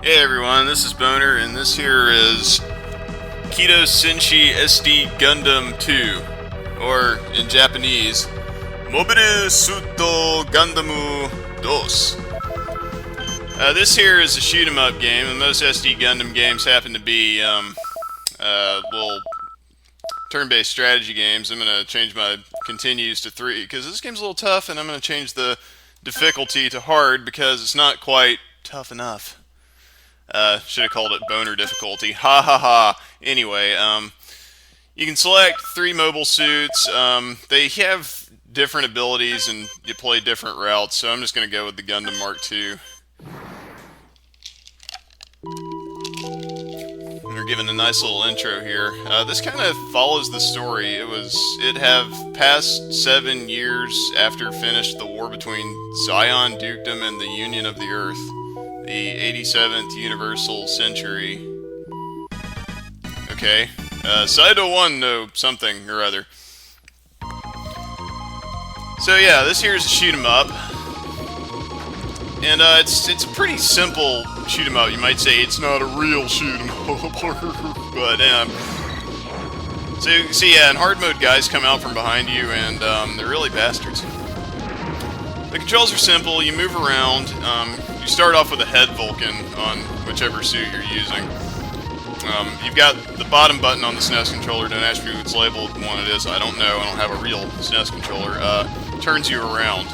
Hey everyone, this is Boner, and this here is Kido Senshi SD Gundam 2, or in Japanese, Mobile Suto Gandamu 2. This here is a shoot 'em up game, and most SD Gundam games happen to be little turn-based strategy games. I'm going to change my continues to 3 because this game's a little tough, and I'm going to change the difficulty to hard because it's not quite tough enough. Should have called it boner difficulty. Ha ha ha. Anyway, you can select 3 mobile suits. They have different abilities and you play different routes, so I'm just going to go with the Gundam Mark II. We're given a nice little intro here. This kind of follows the story. It have passed 7 years after finished the war between Zion Dukedom and the Union of the Earth. The 87th Universal Century. Okay. Saido 1 no something or other. So yeah, this here is a shoot 'em up. And it's a pretty simple shoot 'em up. You might say it's not a real shoot 'em up. But so you can see, yeah, in hard mode guys come out from behind you and they're really bastards. The controls are simple, you move around. You start off with a head Vulcan on whichever suit you're using. You've got the bottom button on the SNES controller. Don't ask me what's labeled one it is. I don't know. I don't have a real SNES controller. Turns you around,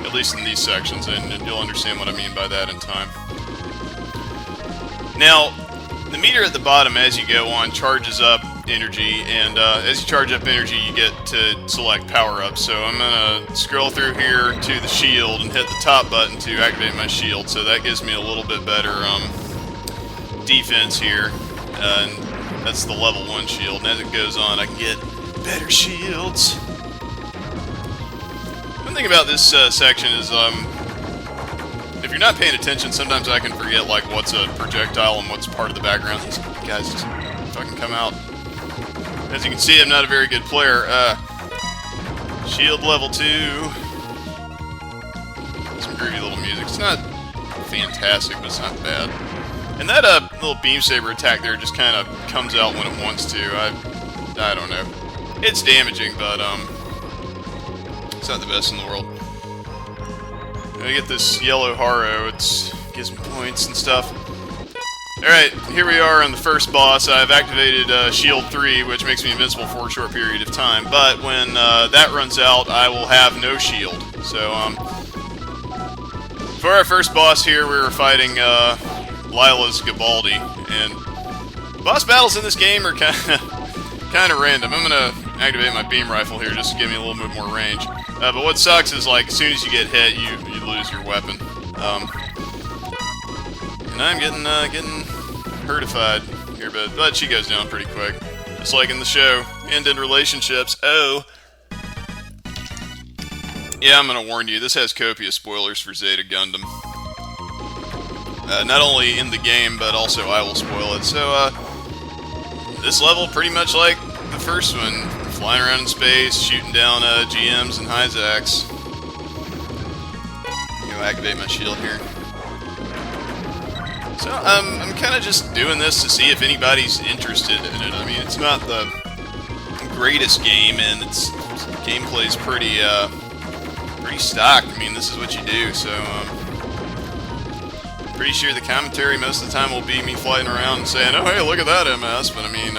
at least in these sections, and you'll understand what I mean by that in time. Now, the meter at the bottom, as you go on, charges up energy, and as you charge up energy, you get to select power-ups. So I'm going to scroll through here to the shield and hit the top button to activate my shield, so that gives me a little bit better defense here. And that's the level 1 shield, and as it goes on, I can get better shields. One thing about this section is, if you're not paying attention, sometimes I can forget like what's a projectile and what's part of the background. These guys just fucking come out. As you can see, I'm not a very good player. Shield level 2. Some groovy little music. It's not fantastic, but it's not bad. And that little beam saber attack there just kind of comes out when it wants to. I don't know. It's damaging, but it's not the best in the world. I get this yellow Haro, it gives me points and stuff. Alright, here we are on the first boss. I've activated Shield 3, which makes me invincible for a short period of time, but when that runs out, I will have no shield. So, for our first boss here, we were fighting Lila's Gabaldi, and boss battles in this game are kind of random. I'm going to activate my beam rifle here just to give me a little bit more range. But what sucks is, like, as soon as you get hit, you lose your weapon. And I'm getting hurtified here, but she goes down pretty quick. Just like in the show, and in relationships. Oh. Yeah, I'm gonna warn you, this has copious spoilers for Zeta Gundam. Not only in the game, but also I will spoil it. So, this level, pretty much like the first one, flying around in space, shooting down GMs and Hyzaks. I'm gonna activate my shield here. So, I'm kind of just doing this to see if anybody's interested in it. I mean, it's not the greatest game, and its gameplay's pretty stock. I mean, this is what you do, so, pretty sure the commentary most of the time will be me flying around and saying, oh, hey, look at that MS, but I mean,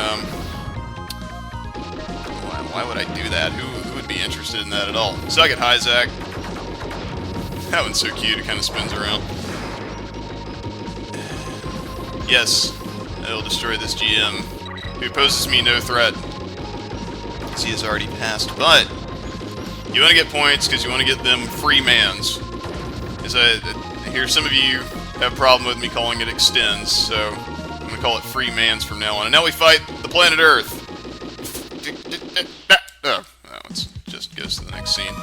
why would I do that? Who would be interested in that at all? Suck it, Hyzak. That one's so cute, it kind of spins around. Yes, it'll destroy this GM, who poses me no threat, as he has already passed. But you want to get points because you want to get them free mans. Because I hear some of you have a problem with me calling it extends, so I'm going to call it free mans from now on. And now we fight the planet Earth. Oh, that one just goes to the next scene.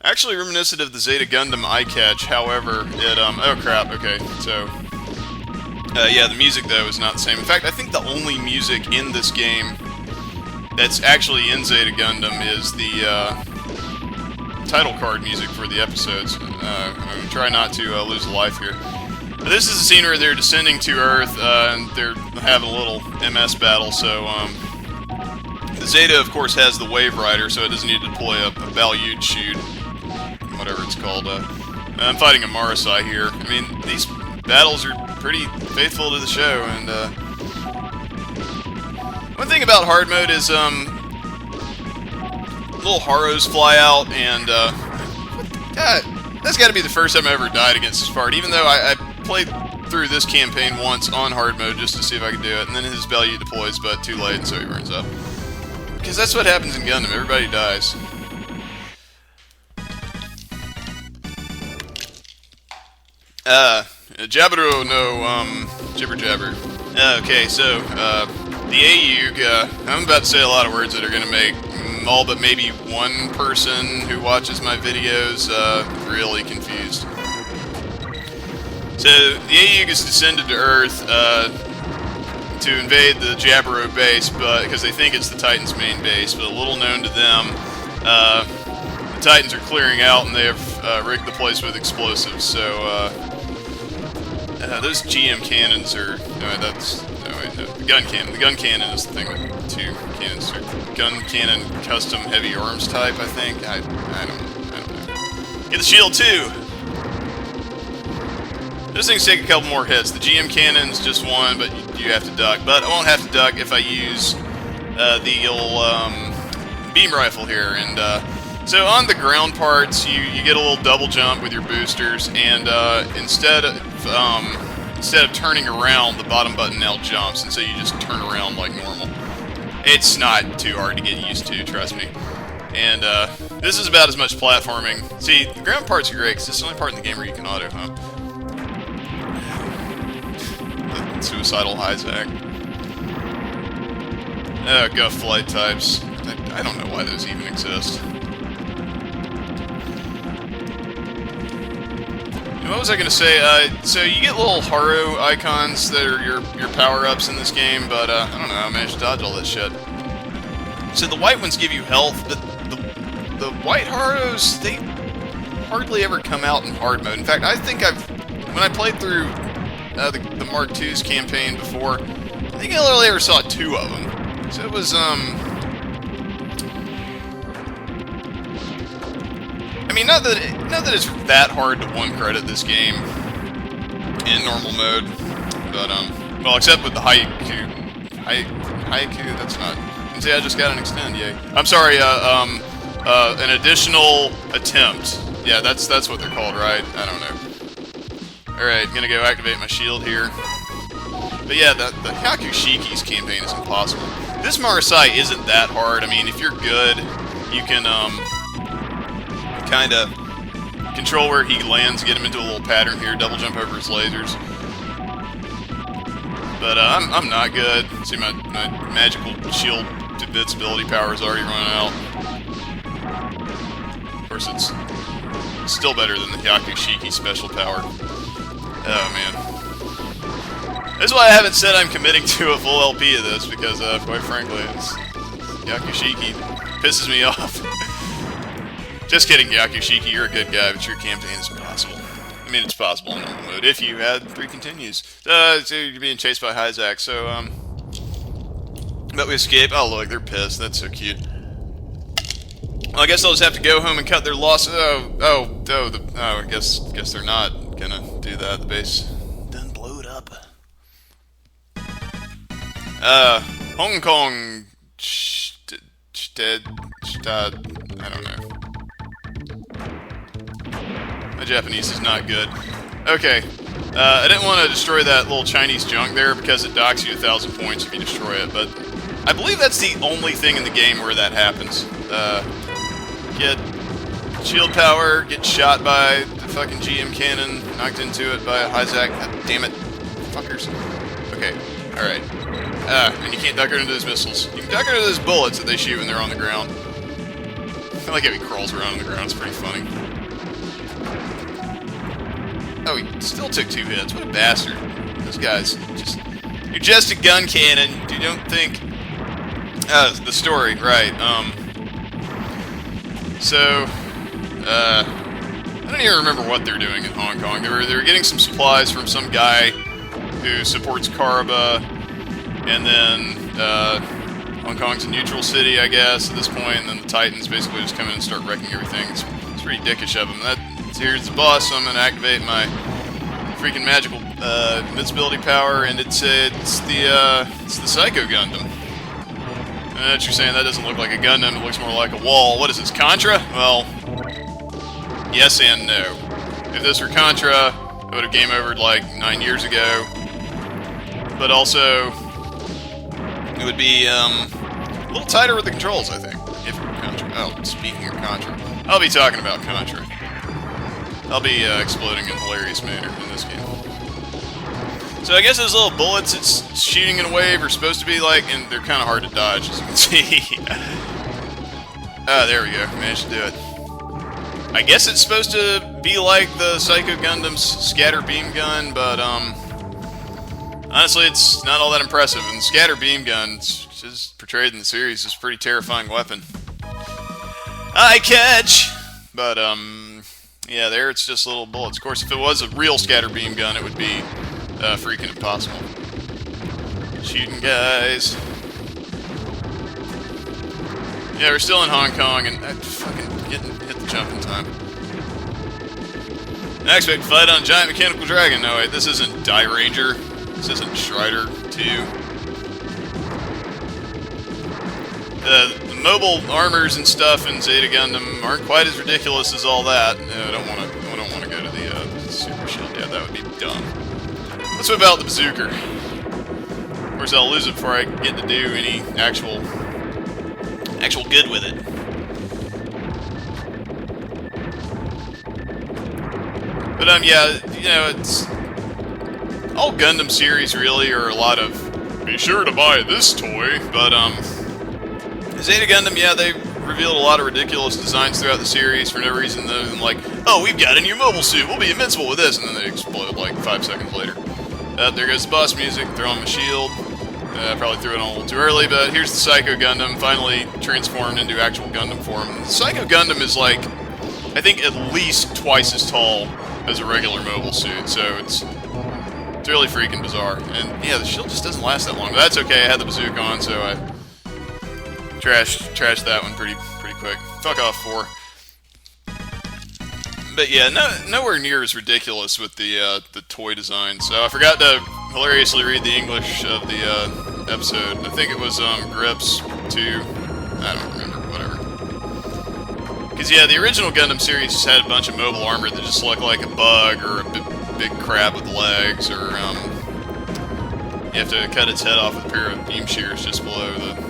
Actually reminiscent of the Zeta Gundam eye catch, however, it, oh crap, okay, so, yeah, the music, though, is not the same. In fact, I think the only music in this game that's actually in Zeta Gundam is the title card music for the episodes. I'm going to try not to lose a life here. But this is a scene where they're descending to Earth, and they're having a little MS battle, so, the Zeta, of course, has the Wave Rider, so it doesn't need to deploy a Balyud chute, whatever it's called. I'm fighting a Marasai here. I mean, these battles are pretty faithful to the show, and, one thing about hard mode is, little Haros fly out, and, that's gotta be the first time I ever died against this part, even though I played through this campaign once on hard mode just to see if I could do it, and then his Balyud deploys, but too late, and so he burns up. Because that's what happens in Gundam, everybody dies. Jabberu no, jibber jabber. Okay, so, the AUG, I'm about to say a lot of words that are gonna make all but maybe one person who watches my videos, really confused. So, the AUG has descended to Earth, to invade the Jabberu base, but because they think it's the Titans' main base, but a little known to them, the Titans are clearing out and they have rigged the place with explosives. So those GM cannons are the gun cannon. The gun cannon is the thing with two cannons. Gun cannon custom heavy arms type, I think. I don't know. Get the shield too. Those things take a couple more hits. The GM cannon's just one, but you have to duck. But I won't have to duck if I use the old beam rifle here. And so on the ground parts, you get a little double jump with your boosters, and instead of turning around, the bottom button now jumps, and so you just turn around like normal. It's not too hard to get used to, trust me. And this is about as much platforming. See, the ground parts are great because it's the only part in the game where you can auto hump. Suicidal Isaac. Guff flight types. I don't know why those even exist. What was I going to say? So you get little Haro icons that are your power-ups in this game, but I don't know, I managed to dodge all that shit. So the white ones give you health, but the white Haros, they hardly ever come out in hard mode. In fact, I think when I played through the Mark II's campaign before, I think I only ever saw 2 of them. So it was, I mean, not that it's that hard to one-credit this game in normal mode, but, well, except with the Haiku, that's not, and see, I just got an extend, yay. I'm sorry, an additional attempt. Yeah, that's what they're called, right? I don't know. Alright, gonna go activate my shield here. But yeah, the Hyakushiki's campaign is impossible. This Marasai isn't that hard. I mean, if you're good, you can, kind of control where he lands, get him into a little pattern here, double jump over his lasers. But, I'm not good. See, my magical shield invincibility power is already running out. Of course, it's still better than the Hyakushiki special power. Oh, man. That's why I haven't said I'm committing to a full LP of this, because, quite frankly, Hyakushiki pisses me off. Just kidding, Hyakushiki, you're a good guy, but your campaign is impossible. I mean, it's possible in normal mode, if you had 3 continues. So you're being chased by Hyzak, so, but we escape. Oh, look, they're pissed. That's so cute. Well, I guess I'll just have to go home and cut their losses. I guess they're not gonna do that. The base done blowed up. Hong Kong, I don't know. My Japanese is not good. Okay, I didn't want to destroy that little Chinese junk there because it docks you 1,000 points if you destroy it, but I believe that's the only thing in the game where that happens. Get shield power, get shot by the fucking GM cannon, knocked into it by a Hyzak. God damn it. Fuckers. Okay, alright. And you can't duck her into those missiles. You can duck her into those bullets that they shoot when they're on the ground. I like how he crawls around on the ground, it's pretty funny. Oh, he still took 2 hits. What a bastard. This guy's just... You're just a gun cannon. You don't think... the story, right. So... I don't even remember what they're doing in Hong Kong. They were getting some supplies from some guy who supports Karaba, and then Hong Kong's a neutral city, I guess, at this point, and then the Titans basically just come in and start wrecking everything. It's pretty dickish of them. Here's the boss, so I'm going to activate my freaking magical invincibility power, and it's the Psycho Gundam. You're saying that doesn't look like a Gundam, it looks more like a wall. What is this, Contra? Well, yes and no. If this were Contra, I would have game overed like 9 years ago. But also, it would be a little tighter with the controls, I think, if it were Contra. Oh, speaking of Contra, I'll be talking about Contra. I'll be exploding in a hilarious manner in this game. So I guess those little bullets it's shooting in a wave are supposed to be like, and they're kind of hard to dodge, as you can see. Ah, there we go. Managed to do it. I guess it's supposed to be like the Psycho Gundam's scatter beam gun, but honestly, it's not all that impressive. And the scatter beam gun, is portrayed in the series, is a pretty terrifying weapon. I catch, but yeah, there it's just little bullets. Of course, if it was a real scatter beam gun, it would be freaking impossible. Shooting guys. Yeah, we're still in Hong Kong, and I fucking hit the jump in time. I expect to fight on a giant mechanical dragon. No, wait, this isn't Die Ranger. This isn't Strider 2. The mobile armors and stuff in Zeta Gundam aren't quite as ridiculous as all that. I don't want to go to the Super Shield. Yeah, that would be dumb. Let's move out the bazooka. Of course, I'll lose it before I get to do any actual good with it. But yeah, you know, it's all Gundam series really are a lot of be sure to buy this toy, but Zeta Gundam, yeah, they revealed a lot of ridiculous designs throughout the series for no reason other than like, oh, we've got a new mobile suit, we'll be invincible with this, and then they explode like 5 seconds later. There goes the boss music, throw on my shield. Probably threw it on a little too early, but here's the Psycho Gundam, finally transformed into actual Gundam form. The Psycho Gundam is like, I think at least twice as tall as a regular mobile suit, so it's really freaking bizarre. And yeah, the shield just doesn't last that long, but that's okay, I had the bazooka on, so I trashed that one pretty quick. Fuck off, 4. But yeah, nowhere near as ridiculous with the toy design. So I forgot to hilariously read the English of the episode. I think it was Grips 2. I don't remember, whatever. Because yeah, the original Gundam series just had a bunch of mobile armor that just looked like a bug or a big crab with legs, or you have to cut its head off with a pair of beam shears just below the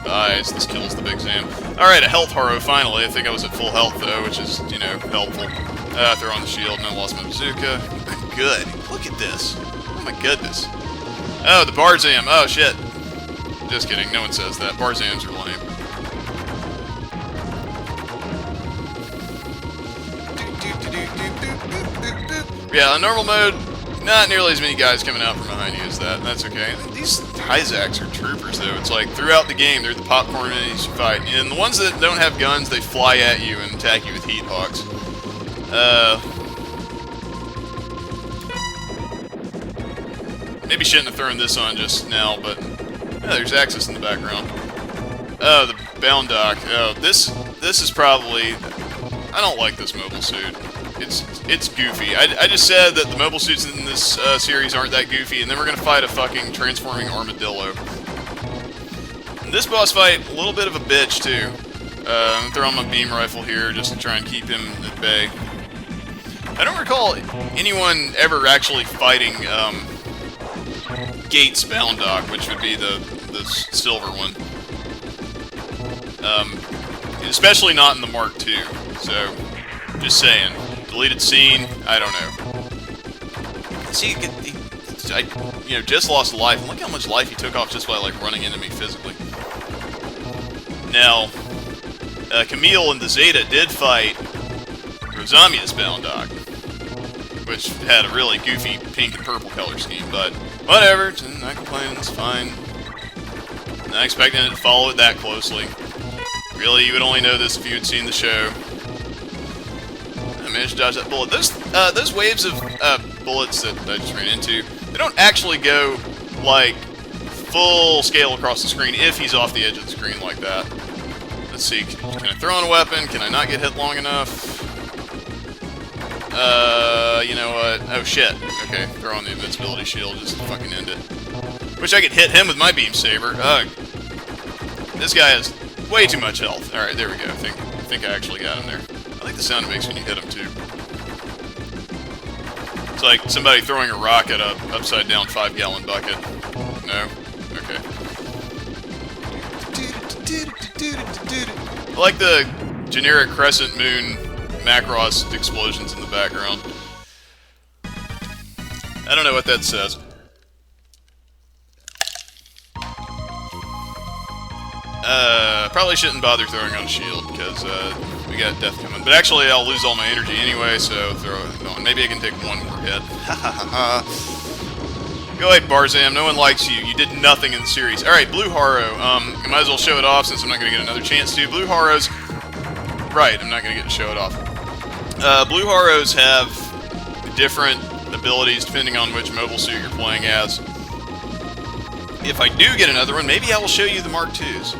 eyes. This kills the Big Zam. Alright, a health haro finally. I think I was at full health though, which is, you know, helpful. Throw on the shield, and I lost my bazooka. I'm good. Look at this. Oh my goodness. Oh, the Barzam. Oh shit. Just kidding, no one says that. Barzams are lame. Yeah, on normal mode, not nearly as many guys coming out from behind you as that. That's okay. These Hyzaks are troopers, though. It's like, throughout the game, they're the popcorn enemies you fight. And the ones that don't have guns, they fly at you and attack you with heat hawks. Maybe shouldn't have thrown this on just now, but yeah, there's Axis in the background. Oh, the Bound Dock. Oh, this is probably... I don't like this mobile suit. It's goofy. I just said that the mobile suits in this series aren't that goofy, and then we're gonna fight a fucking transforming armadillo. And this boss fight, a little bit of a bitch, too. I'm gonna throw on my beam rifle here just to try and keep him at bay. I don't recall anyone ever actually fighting Gates Bound Dock, which would be the silver one. Especially not in the Mark II, so just saying. Deleted scene, I don't know. See, I just lost a life, and look how much life he took off just by, like, running into me physically. Now, Camille and the Zeta did fight Rosamia's Bound Dock, which had a really goofy pink and purple color scheme, but whatever, not complaining, it's fine. Not expecting it to follow it that closely. Really, you would only know this if you had seen the show. I managed to dodge that bullet. Those waves of bullets that I just ran into, they don't actually go, like, full scale across the screen if he's off the edge of the screen like that. Let's see, can I throw in a weapon? Can I not get hit long enough? You know what? Oh, shit. Okay, throw on the invincibility shield just to fucking end it. Wish I could hit him with my beam saber. Ugh. This guy has way too much health. Alright, there we go. I think I actually got him there. I like the sound it makes when you hit him, too. It's like somebody throwing a rock at a upside-down 5-gallon bucket. No? Okay. I like the generic crescent moon Macross explosions in the background. I don't know what that says. Probably shouldn't bother throwing on a shield, because we got death coming. But actually, I'll lose all my energy anyway, so throw it on. Maybe I can take one more hit. Go ahead, Barzam. No one likes you. You did nothing in the series. Alright, Blue Haro. I might as well show it off since I'm not going to get another chance to. Blue Haros... Right, I'm not going to get to show it off. Blue Haros have different abilities depending on which mobile suit you're playing as. If I do get another one, maybe I will show you the Mark IIs.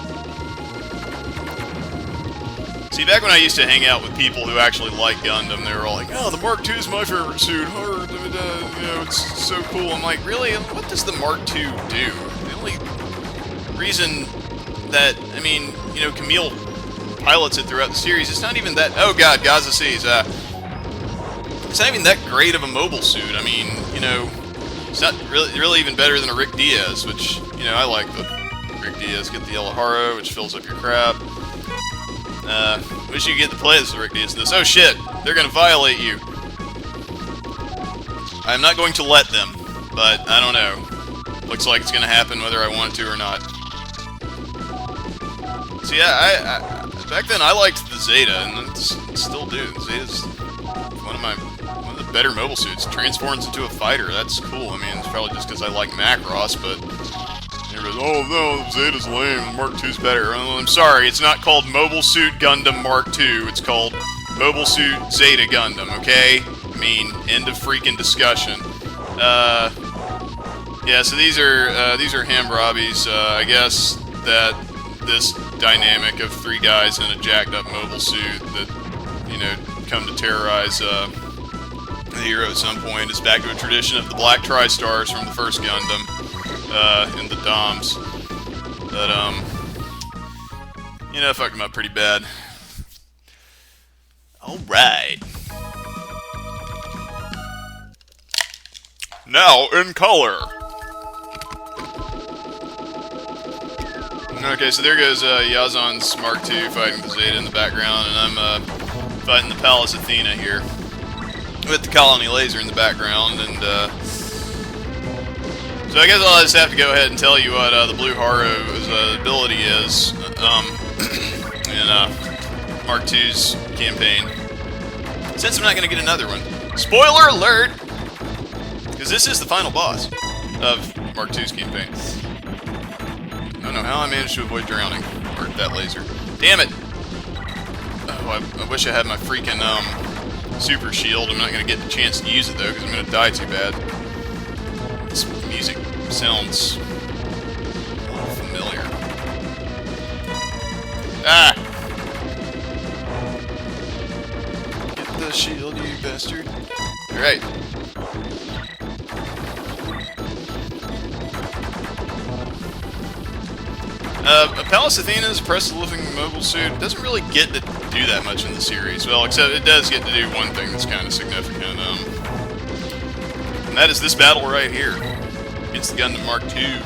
See, back when I used to hang out with people who actually like Gundam, they were all like, "Oh, the Mark II is my favorite suit. You know, it's so cool." I'm like, really? What does the Mark II do? The only reason that, I mean, you know, Camille pilots it throughout the series, it's not even that... Oh god, Gaza Seas. It's not even that great of a mobile suit. I mean, you know, it's not really even better than a Rick Diaz, which, you know, I like the Rick Diaz. Get the Yellow Haro, which fills up your crap. Wish you could get to play as the Rick Diaz in this. Oh shit, they're gonna violate you. I'm not going to let them, but I don't know. Looks like it's gonna happen whether I want it to or not. So yeah, back then I liked the Zeta, and still do. Zeta's one of the better mobile suits. Transforms into a fighter. That's cool. I mean, it's probably just because I like Macross, but everybody's, oh no, Zeta's lame. Mark II's better. Oh, I'm sorry, it's not called Mobile Suit Gundam Mark II. It's called Mobile Suit Zeta Gundam. Okay? I mean, end of freaking discussion. Yeah. So these are Hammurabi's. I guess that this dynamic of 3 guys in a jacked up mobile suit that, you know, come to terrorize the hero at some point is back to a tradition of the Black Tri-Stars from the first Gundam in the DOMs. But, you know, fucked him up pretty bad. Alright. Now in color. Okay, so there goes Yazan's Mark II fighting the Zeta in the background, and I'm fighting the Palace Athena here with the Colony Laser in the background, and so I guess I'll just have to go ahead and tell you what the Blue Haro's ability is in Mark II's campaign, since I'm not going to get another one. Spoiler alert! Because this is the final boss of Mark II's campaign. I don't know how I managed to avoid drowning, or that laser. Damn it! Oh, I wish I had my freaking super shield. I'm not going to get the chance to use it though, because I'm going to die too bad. This music sounds a little familiar. Ah! Get the shield, you bastard. Alright. Palace Athena's Press the Living mobile suit doesn't really get to do that much in the series. Well, except it does get to do one thing that's kind of significant. And that is this battle right here. Against the Gundam Mark II.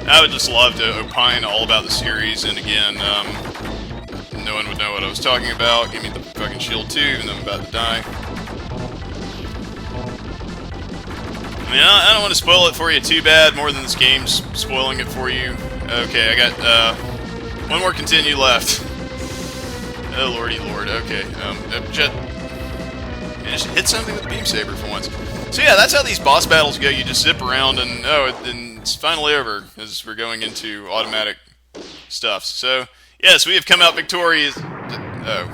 I would just love to opine all about the series, and again, no one would know what I was talking about. Give me the fucking shield too, even though I'm about to die. I mean, I don't want to spoil it for you too bad, more than this game's spoiling it for you. Okay, I got one more continue left. Oh lordy lord, okay. Just hit something with the beam saber for once. So yeah, that's how these boss battles go. You just zip around and and it's finally over as we're going into automatic stuff. So Yes, we have come out victorious. Oh.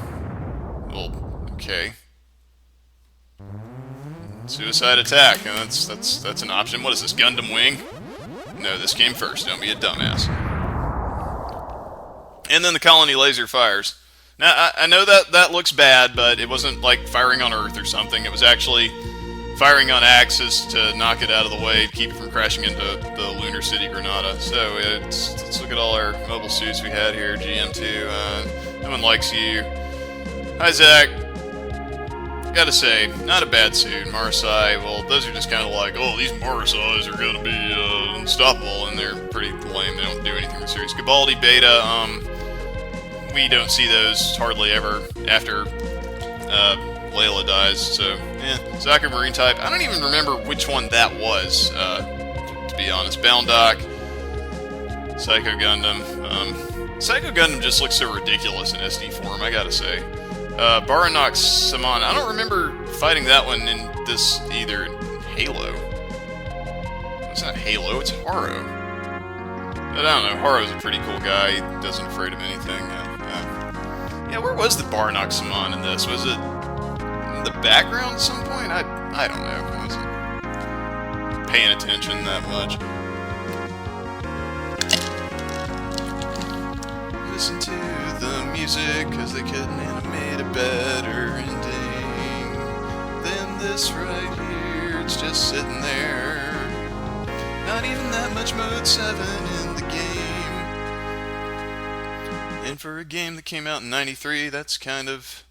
Well, okay. Suicide attack. That's an option. What is this, Gundam Wing? No, this came first. Don't be a dumbass. And then the colony laser fires. Now, I know that looks bad, but it wasn't like firing on Earth or something. It was actually firing on Axis to knock it out of the way, to keep it from crashing into the lunar city Granada. So let's look at all our mobile suits we had here. GM2, no one likes you. Hi, Zach. Gotta say, not a bad suit. Marasai, well, those are just kind of like, oh, these Marasais are gonna be unstoppable, and they're pretty lame. They don't do anything serious. Gabaldi Beta, we don't see those hardly ever after Layla dies, so, yeah. Soccer Marine type, I don't even remember which one that was, to be honest. Boundock, Psycho Gundam. Psycho Gundam just looks so ridiculous in SD form, I gotta say. Baranox Saman, I don't remember fighting that one in this either. Halo. It's not Halo, it's Haro. But I don't know, Haro's a pretty cool guy, he doesn't afraid of anything. Yeah, where was the Baranox Saman in this? Was it in the background at some point? I don't know. I wasn't paying attention that much. Listen to the music, cause they couldn't animate a better ending than this right here. It's just sitting there. Not even that much mode 7 in the game. And for a game that came out in 93, that's kind of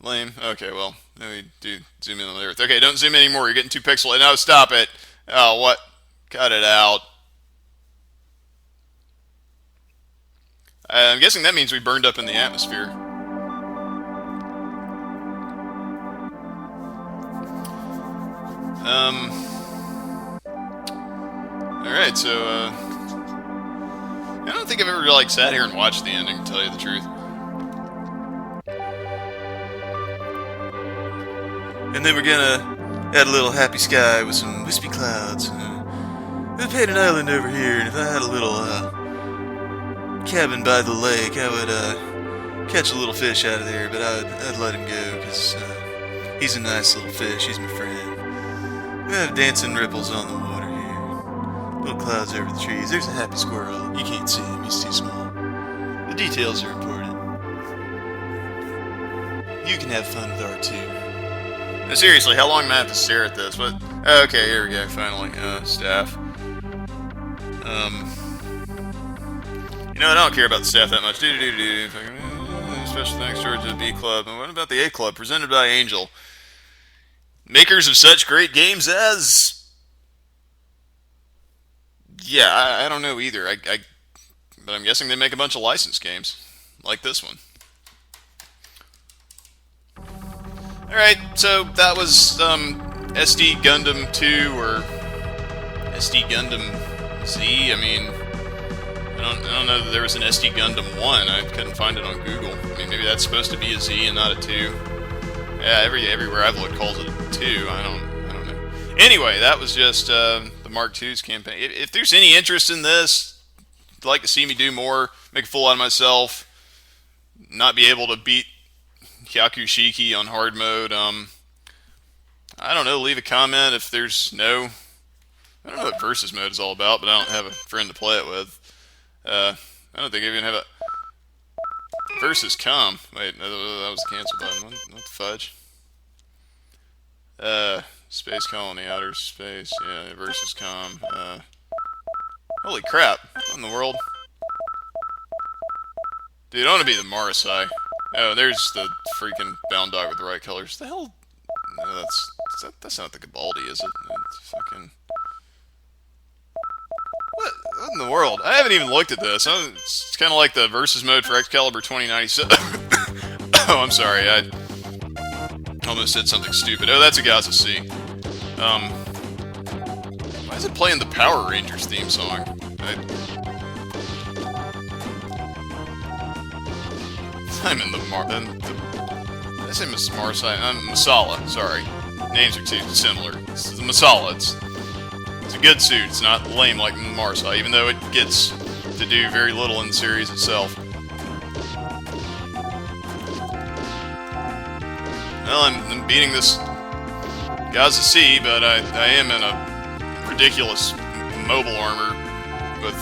lame. Okay, well, let me do zoom in on the Earth. Okay, don't zoom in anymore. You're getting too pixelated. No, stop it. Oh, what? Cut it out. I'm guessing that means we burned up in the atmosphere. Alright, so, I don't think I've ever, like, sat here and watched the ending, to tell you the truth. And then we're gonna add a little happy sky with some wispy clouds. We'll paint an island over here, and if I had a little, cabin by the lake, I would catch a little fish out of there, but I'd let him go, because he's a nice little fish, he's my friend. We have dancing ripples on the water here, little clouds over the trees. There's a happy squirrel. You can't see him, he's too small. The details are important. You can have fun with art too. No, seriously, how long am I have to stare at this? What? Okay, here we go, finally. Staff. You know, I don't care about the staff that much. Special thanks, George, to the B Club. And what about the A Club? Presented by Angel. Makers of such great games as... Yeah, I don't know either. But I'm guessing they make a bunch of licensed games. Like this one. Alright, so that was SD Gundam 2 or SD Gundam Z. I mean... I don't know that there was an SD Gundam 1. I couldn't find it on Google. I mean, maybe that's supposed to be a Z and not a 2. Yeah, everywhere I've looked calls it a 2. I don't know. Anyway, that was just the Mark II's campaign. If there's any interest in this, you'd like to see me do more, make a fool out of myself, not be able to beat Hyakushiki on hard mode, I don't know, leave a comment if there's no... I don't know what versus mode is all about, but I don't have a friend to play it with. I don't think I even have a versus com. Wait, that was the cancel button. What the fudge? Space colony, outer space. Yeah, versus com. Holy crap! What in the world? Dude, I want to be the Marasai. Oh, there's the freaking bound dog with the right colors. The hell? No, that's not the Gabaldi, is it? It's fucking. What in the world? I haven't even looked at this. It's kind of like the versus mode for Excalibur 2097. Oh, I'm sorry. I almost said something stupid. Oh, that's a Gaza C. Why is it playing the Power Rangers theme song? I'm in the did I say Marsai? Masala, sorry. Names are too similar. This is the Masala. It's a good suit. It's not lame like Marsai, even though it gets to do very little in the series itself. Well, I'm beating this Gaza Sea, but I am in a ridiculous mobile armor with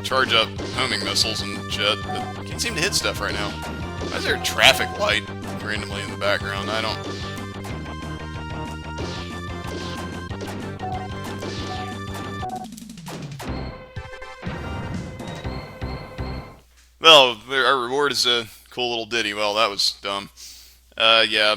charge up homing missiles and shit. But I can't seem to hit stuff right now. Why is there a traffic light randomly in the background? I don't. Well, our reward is a cool little ditty. Well, that was dumb. Yeah,